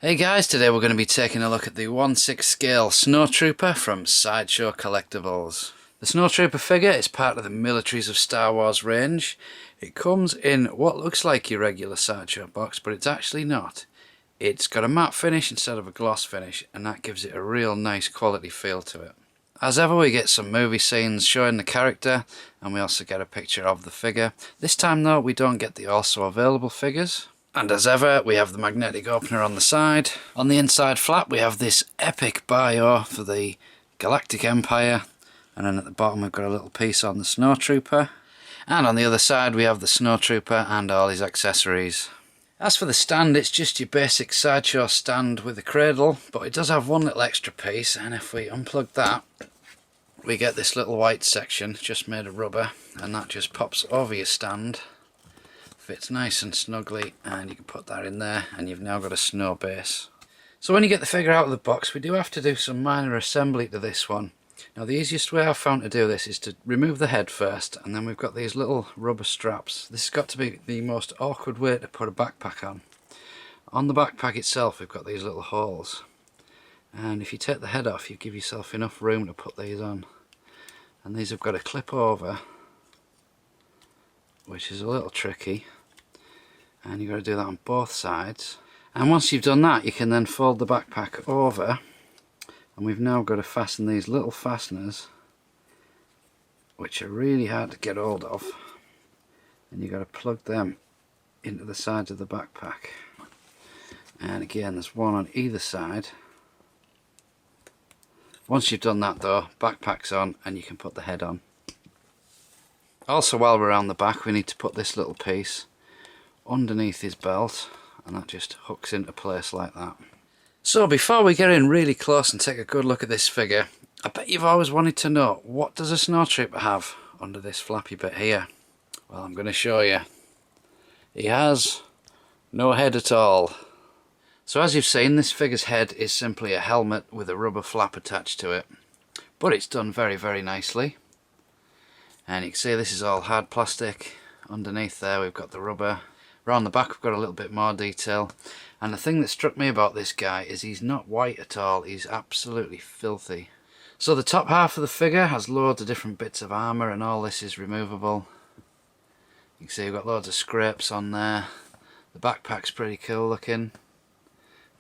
Hey guys, today we're going to be taking a look at the 1/6 scale Snowtrooper from Sideshow Collectibles. The Snowtrooper figure is part of the Militaries of Star Wars range. It comes in what looks like your regular Sideshow box, but it's actually not. It's got a matte finish instead of a gloss finish, and that gives it a real nice quality feel to it. As ever, we get some movie scenes showing the character, and we also get a picture of the figure. This time though, we don't get the also available figures. And as ever, we have the magnetic opener on the side. On the inside flap, we have this epic bio for the Galactic Empire. And then at the bottom, we've got a little piece on the Snowtrooper. And on the other side, we have the Snowtrooper and all his accessories. As for the stand, it's just your basic Sideshow stand with a cradle, but it does have one little extra piece, and if we unplug that, we get this little white section just made of rubber, and that just pops over your stand. Fits nice and snugly, and you can put that in there and you've now got a snow base. So when you get the figure out of the box, we do have to do some minor assembly to this one. Now the easiest way I've found to do this is to remove the head first, and then we've got these little rubber straps. This has got to be the most awkward way to put a backpack on. On the backpack itself we've got these little holes, and if you take the head off you give yourself enough room to put these on. And these have got to clip over, which is a little tricky, and you've got to do that on both sides. And once you've done that, you can then fold the backpack over, and we've now got to fasten these little fasteners, which are really hard to get hold of, and you've got to plug them into the sides of the backpack. And again, there's one on either side. Once you've done that though, backpack's on and you can put the head on. Also, while we're around the back, we need to put this little piece underneath his belt, and that just hooks into place like that. So before we get in really close and take a good look at this figure, I bet you've always wanted to know, what does a Snowtrooper have under this flappy bit here? Well, I'm going to show you. He has no head at all. So as you've seen, this figure's head is simply a helmet with a rubber flap attached to it, but it's done very, very nicely. And you can see this is all hard plastic. Underneath there we've got the rubber. Around the back we've got a little bit more detail. And the thing that struck me about this guy is he's not white at all, he's absolutely filthy. So the top half of the figure has loads of different bits of armour, and all this is removable. You can see we've got loads of scrapes on there. The backpack's pretty cool looking.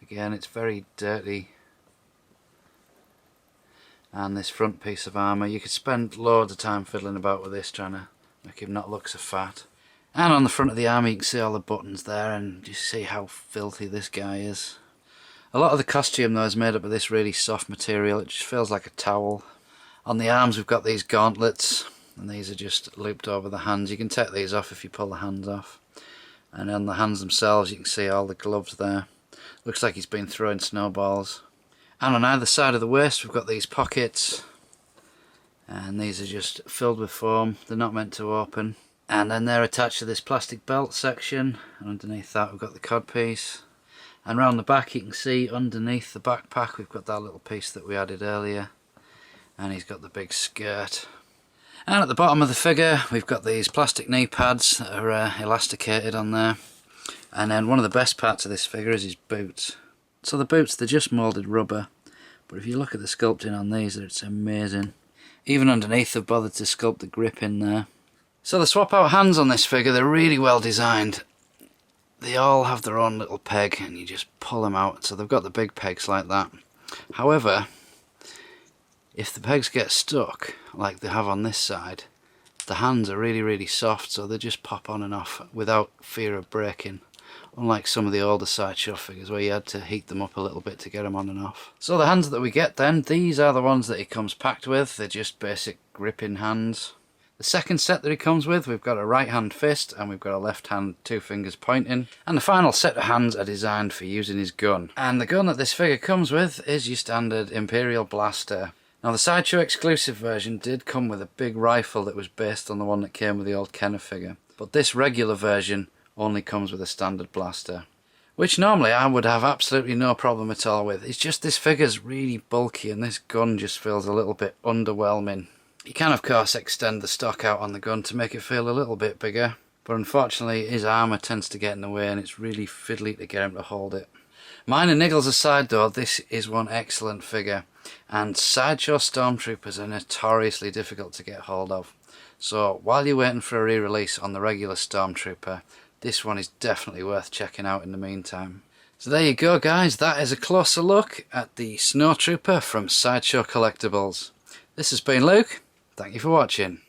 Again, it's very dirty. And this front piece of armour, you could spend loads of time fiddling about with this, trying to make him not look so fat. And on the front of the armour you can see all the buttons there, and just see how filthy this guy is. A lot of the costume though is made up of this really soft material, it just feels like a towel. On the arms we've got these gauntlets, and these are just looped over the hands. You can take these off if you pull the hands off. And on the hands themselves you can see all the gloves there. Looks like he's been throwing snowballs. And on either side of the waist we've got these pockets, and these are just filled with foam, they're not meant to open. And then they're attached to this plastic belt section, and underneath that we've got the codpiece. And round the back you can see underneath the backpack we've got that little piece that we added earlier, and he's got the big skirt. And at the bottom of the figure we've got these plastic knee pads that are elasticated on there. And then one of the best parts of this figure is his boots. So the boots, they're just moulded rubber, but if you look at the sculpting on these, it's amazing. Even underneath they've bothered to sculpt the grip in there. So the swap out hands on this figure, they're really well designed. They all have their own little peg, and you just pull them out, so they've got the big pegs like that. However, if the pegs get stuck, like they have on this side, the hands are really, really soft, so they just pop on and off without fear of breaking. Unlike some of the older Sideshow figures where you had to heat them up a little bit to get them on and off. So the hands that we get then, these are the ones that he comes packed with. They're just basic gripping hands. The second set that he comes with, we've got a right hand fist and we've got a left hand, two fingers pointing. And the final set of hands are designed for using his gun. And the gun that this figure comes with is your standard Imperial blaster. Now the Sideshow exclusive version did come with a big rifle that was based on the one that came with the old Kenner figure. But this regular version only comes with a standard blaster, which normally I would have absolutely no problem at all with. It's just this figure's really bulky and this gun just feels a little bit underwhelming. You can of course extend the stock out on the gun to make it feel a little bit bigger, but unfortunately his armour tends to get in the way and it's really fiddly to get him to hold it. Minor niggles aside though, this is one excellent figure, and Sideshow Stormtroopers are notoriously difficult to get hold of. So while you're waiting for a re-release on the regular Stormtrooper, this one is definitely worth checking out in the meantime. So there you go guys, that is a closer look at the Snowtrooper from Sideshow Collectibles. This has been Luke, thank you for watching.